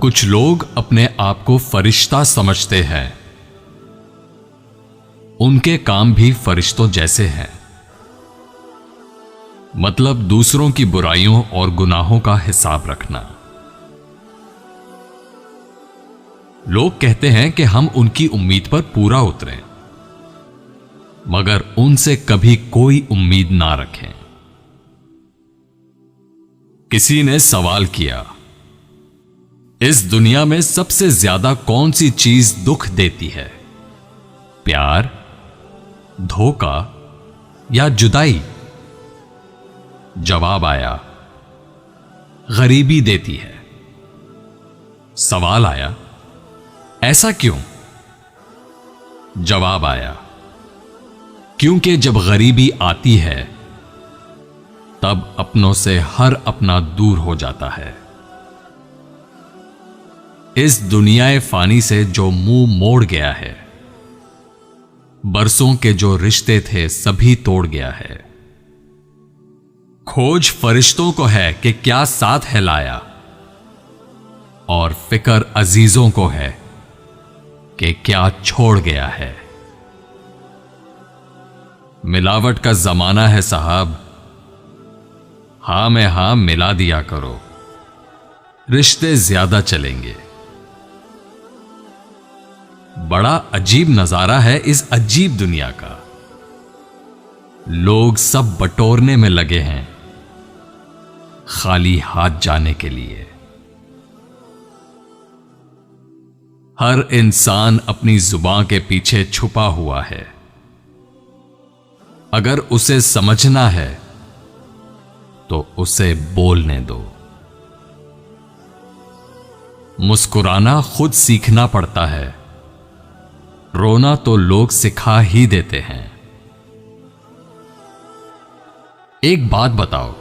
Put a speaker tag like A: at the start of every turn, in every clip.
A: कुछ लोग अपने आप को फरिश्ता समझते हैं। उनके काम भी फरिश्तों जैसे हैं, मतलब दूसरों की बुराइयों और गुनाहों का हिसाब रखना। लोग कहते हैं कि हम उनकी उम्मीद पर पूरा उतरें, मगर उनसे कभी कोई उम्मीद ना रखें। किसी ने सवाल किया, इस दुनिया में सबसे ज्यादा कौन सी चीज दुख देती है? प्यार, धोखा या जुदाई? जवाब आया, गरीबी देती है। सवाल आया, ऐसा क्यों? जवाब आया, क्योंकि जब गरीबी आती है तब अपनों से हर अपना दूर हो जाता है। इस दुनियाए फानी से जो मुंह मोड़ गया है, बरसों के जो रिश्ते थे सभी तोड़ गया है। खोज फरिश्तों को है कि क्या साथ है लाया, और फिक्र अजीजों को है कि क्या छोड़ गया है। मिलावट का जमाना है साहब, हां में हां मिला दिया करो, रिश्ते ज्यादा चलेंगे। बड़ा अजीब नजारा है इस अजीब दुनिया का। लोग सब बटोरने में लगे हैं, खाली हाथ जाने के लिए। हर इंसान अपनी जुबान के पीछे छुपा हुआ है। अगर उसे समझना है तो उसे बोलने दो। मुस्कुराना खुद सीखना पड़ता है, रोना तो लोग सिखा ही देते हैं। एक बात बताओ,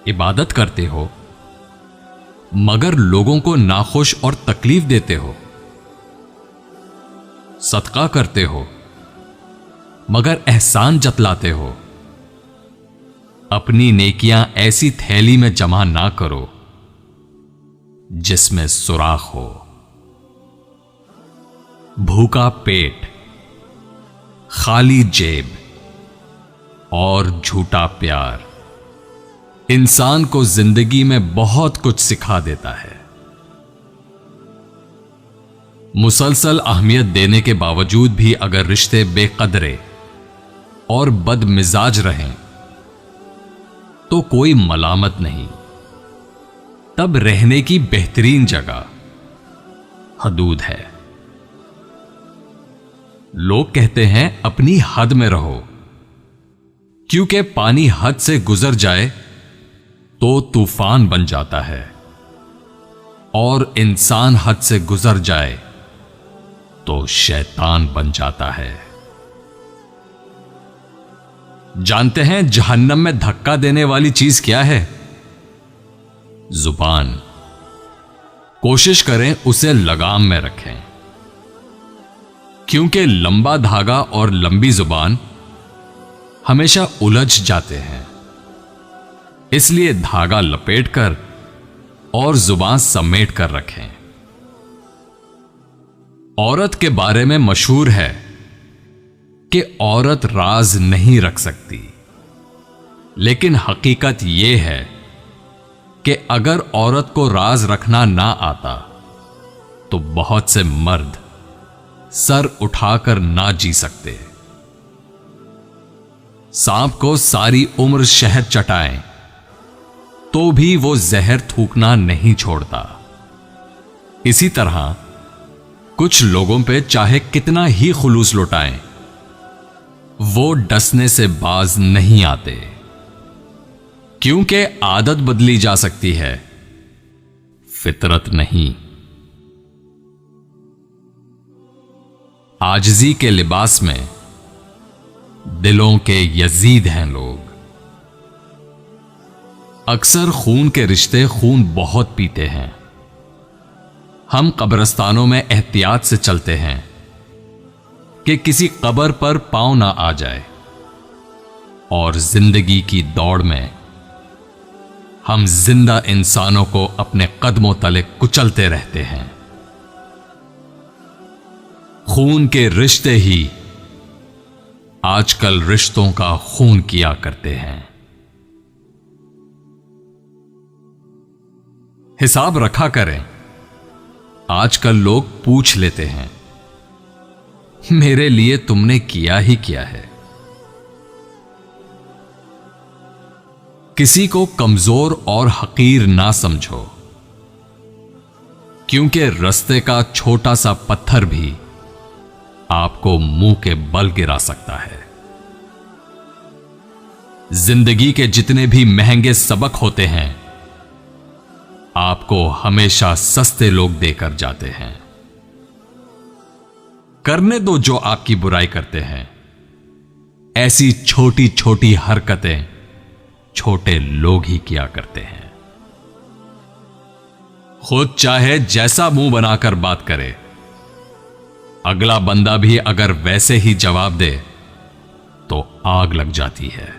A: इबादत करते हो मगर लोगों को नाखुश और तकलीफ देते हो। सदका करते हो मगर एहसान जतलाते हो। अपनी नेकियां ऐसी थैली में जमा ना करो जिसमें सुराख हो। भूखा पेट, खाली जेब और झूठा प्यार इंसान को जिंदगी में बहुत कुछ सिखा देता है। मुसलसल अहमियत देने के बावजूद भी अगर रिश्ते बेकदरे और बदमिजाज रहें तो कोई मलामत नहीं। तब रहने की बेहतरीन जगह हदूद है। लोग कहते हैं अपनी हद में रहो, क्योंकि पानी हद से गुजर जाए तो तूफान बन जाता है, और इंसान हद से गुजर जाए तो शैतान बन जाता है। जानते हैं जहन्नम में धक्का देने वाली चीज क्या है? जुबान। कोशिश करें उसे लगाम में रखें, क्योंकि लंबा धागा और लंबी जुबान हमेशा उलझ जाते हैं। इसलिए धागा लपेटकर और जुबान समेट कर रखें। औरत के बारे में मशहूर है कि औरत राज नहीं रख सकती, लेकिन हकीकत यह है कि अगर औरत को राज रखना ना आता तो बहुत से मर्द सर उठाकर ना जी सकते। सांप को सारी उम्र शहद चटाएं तो भी वो जहर थूकना नहीं छोड़ता। इसी तरह कुछ लोगों पे चाहे कितना ही खुलूस लुटाएं, वो डसने से बाज नहीं आते, क्योंकि आदत बदली जा सकती है, फितरत नहीं। आजिज़ी के लिबास में दिलों के यजीद हैं लोग। अक्सर खून के रिश्ते खून बहुत पीते हैं। हम कब्रिस्तानों में एहतियात से चलते हैं कि किसी कब्र पर पांव ना आ जाए, और जिंदगी की दौड़ में हम जिंदा इंसानों को अपने कदमों तले कुचलते रहते हैं। खून के रिश्ते ही आजकल रिश्तों का खून किया करते हैं। हिसाब रखा करें। आजकल लोग पूछ लेते हैं, मेरे लिए तुमने किया ही क्या है। किसी को कमजोर और हकीर ना समझो, क्योंकि रास्ते का छोटा सा पत्थर भी आपको मुंह के बल गिरा सकता है। जिंदगी के जितने भी महंगे सबक होते हैं, आपको हमेशा सस्ते लोग देकर जाते हैं। करने दो जो आपकी बुराई करते हैं। ऐसी छोटी छोटी हरकतें छोटे लोग ही किया करते हैं। खुद चाहे जैसा मुंह बनाकर बात करे, अगला बंदा भी अगर वैसे ही जवाब दे तो आग लग जाती है।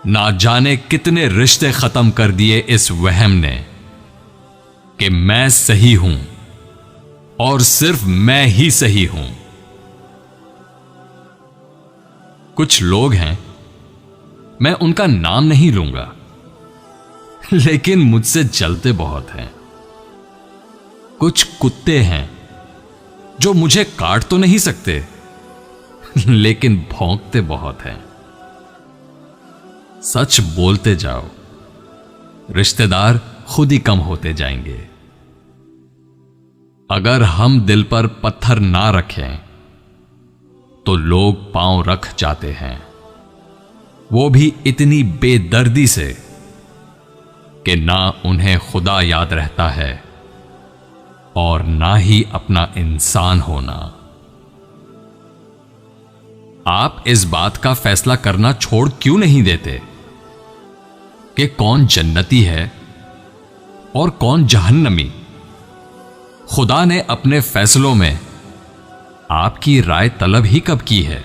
A: ना जाने कितने रिश्ते खत्म कर दिए इस वहम ने कि मैं सही हूं और सिर्फ मैं ही सही हूं। कुछ लोग हैं, मैं उनका नाम नहीं लूंगा, लेकिन मुझसे जलते बहुत हैं। कुछ कुत्ते हैं जो मुझे काट तो नहीं सकते, लेकिन भौंकते बहुत हैं। सच बोलते जाओ, रिश्तेदार खुद ही कम होते जाएंगे। अगर हम दिल पर पत्थर ना रखें तो लोग पांव रख जाते हैं, वो भी इतनी बेदर्दी से कि ना उन्हें खुदा याद रहता है और ना ही अपना इंसान होना। आप इस बात का फैसला करना छोड़ क्यों नहीं देते कि कौन जन्नती है और कौन जहन्नमी? खुदा ने अपने फैसलों में आपकी राय तलब ही कब की है?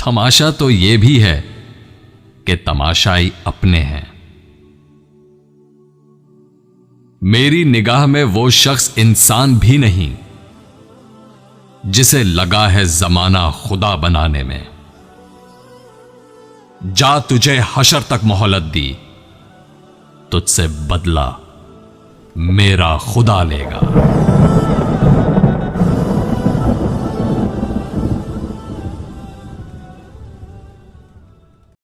A: तमाशा तो यह भी है कि तमाशाई अपने हैं। मेरी निगाह में वो शख्स इंसान भी नहीं जिसे लगा है जमाना खुदा बनाने में। जा, तुझे हशर तक मोहलत दी, तुझसे बदला मेरा खुदा लेगा।